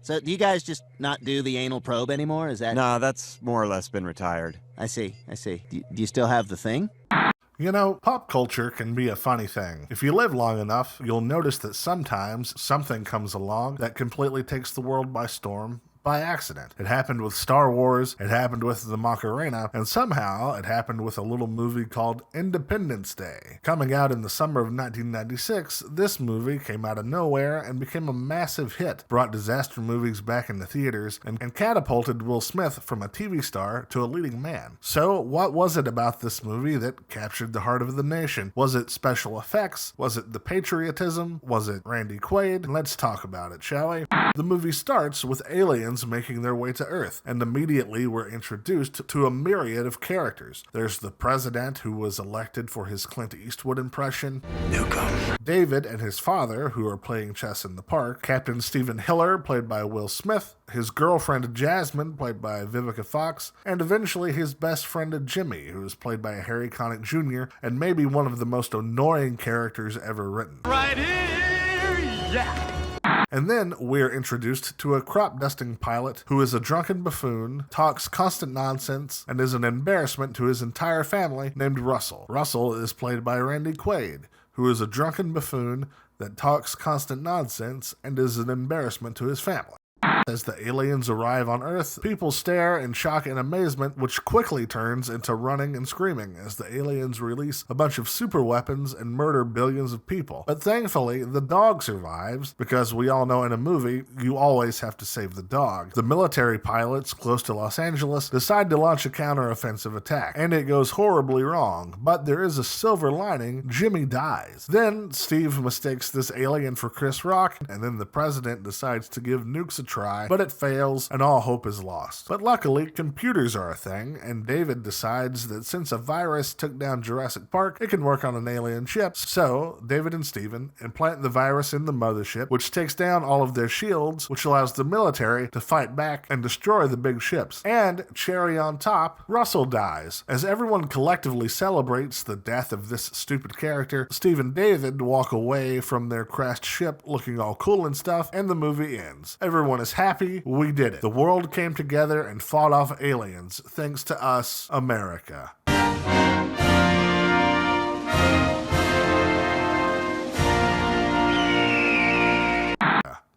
So do you guys just not do the anal probe anymore? Is that... Nah, that's more or less been retired. I see. Do you still have the thing? You know, pop culture can be a funny thing. If you live long enough, you'll notice that sometimes something comes along that completely takes the world by storm. By accident. It happened with Star Wars, it happened with the Macarena, and somehow it happened with a little movie called Independence Day. Coming out in the summer of 1996, this movie came out of nowhere and became a massive hit, brought disaster movies back into theaters, and catapulted Will Smith from a TV star to a leading man. So, what was it about this movie that captured the heart of the nation? Was it special effects? Was it the patriotism? Was it Randy Quaid? Let's talk about it, shall we? The movie starts with aliens making their way to Earth, and immediately we're introduced to a myriad of characters. There's the president, who was elected for his Clint Eastwood impression, Nukem. David and his father, who are playing chess in the park, Captain Stephen Hiller, played by Will Smith, his girlfriend Jasmine, played by Vivica Fox, and eventually his best friend Jimmy, who is played by Harry Connick Jr., and maybe one of the most annoying characters ever written. Right here, yeah! And then we're introduced to a crop dusting pilot who is a drunken buffoon, talks constant nonsense, and is an embarrassment to his entire family, named Russell. Russell is played by Randy Quaid, who is a drunken buffoon that talks constant nonsense and is an embarrassment to his family. As the aliens arrive on Earth, people stare in shock and amazement, which quickly turns into running and screaming as the aliens release a bunch of super weapons and murder billions of people. But thankfully, the dog survives, because we all know in a movie, you always have to save the dog. The military pilots close to Los Angeles decide to launch a counter-offensive attack, and it goes horribly wrong, but there is a silver lining: Jimmy dies. Then Steve mistakes this alien for Chris Rock, and then the president decides to give nukes a try, but it fails, and all hope is lost. But luckily, computers are a thing, and David decides that since a virus took down Jurassic Park, it can work on an alien ship. So, David and Steven implant the virus in the mothership, which takes down all of their shields, which allows the military to fight back and destroy the big ships. And, cherry on top, Russell dies. As everyone collectively celebrates the death of this stupid character, Steve and David walk away from their crashed ship looking all cool and stuff, and the movie ends. Everyone is happy, we did it. The world came together and fought off aliens, thanks to us, America.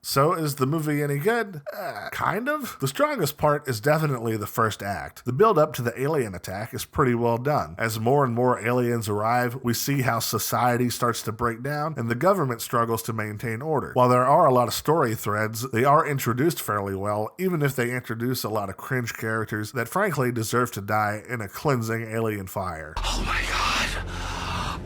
So, is the movie any good? Kind of. The strongest part is definitely the first act. The build up to the alien attack is pretty well done. As more and more aliens arrive, we see how society starts to break down and the government struggles to maintain order. While there are a lot of story threads, they are introduced fairly well, even if they introduce a lot of cringe characters that frankly deserve to die in a cleansing alien fire. Oh my god.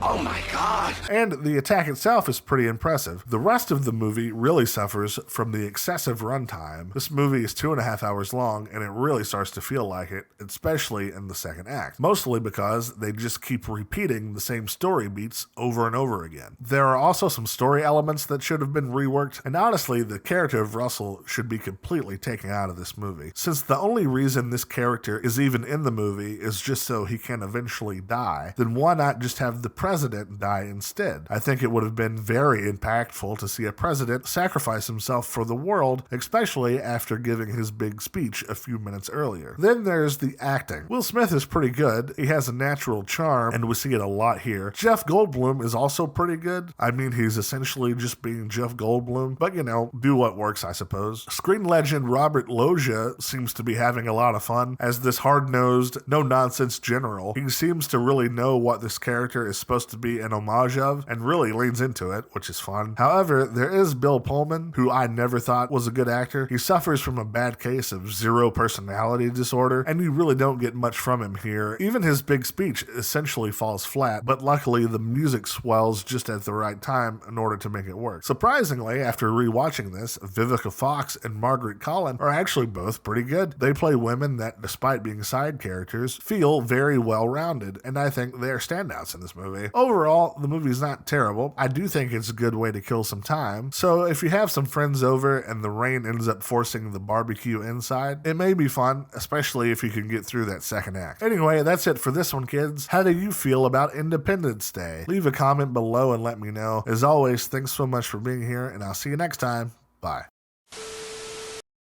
Oh my god! And the attack itself is pretty impressive. The rest of the movie really suffers from the excessive runtime. This movie is 2.5 hours long, and it really starts to feel like it, especially in the second act. Mostly because they just keep repeating the same story beats over and over again. There are also some story elements that should have been reworked, and honestly, the character of Russell should be completely taken out of this movie. Since the only reason this character is even in the movie is just so he can eventually die, then why not just have the president die instead? I think it would have been very impactful to see a president sacrifice himself for the world, especially after giving his big speech a few minutes earlier. Then there's the acting. Will Smith is pretty good. He has a natural charm, and we see it a lot here. Jeff Goldblum is also pretty good. I mean, he's essentially just being Jeff Goldblum, but you know, do what works, I suppose. Screen legend Robert Loggia seems to be having a lot of fun as this hard-nosed, no-nonsense general. He seems to really know what this character is supposed to be an homage of, and really leans into it, which is fun. However, there is Bill Pullman, who I never thought was a good actor. He suffers from a bad case of zero personality disorder, and you really don't get much from him here. Even his big speech essentially falls flat, but luckily the music swells just at the right time in order to make it work. Surprisingly, after rewatching this, Vivica Fox and Margaret Collin are actually both pretty good. They play women that, despite being side characters, feel very well-rounded, and I think they're standouts in this movie. Overall, the movie's not terrible. I do think it's a good way to kill some time, so if you have some friends over and the rain ends up forcing the barbecue inside, it may be fun, especially if you can get through that second act. Anyway, that's it for this one, kids. How do you feel about Independence Day? Leave a comment below and let me know. As always, thanks so much for being here, and I'll see you next time. Bye.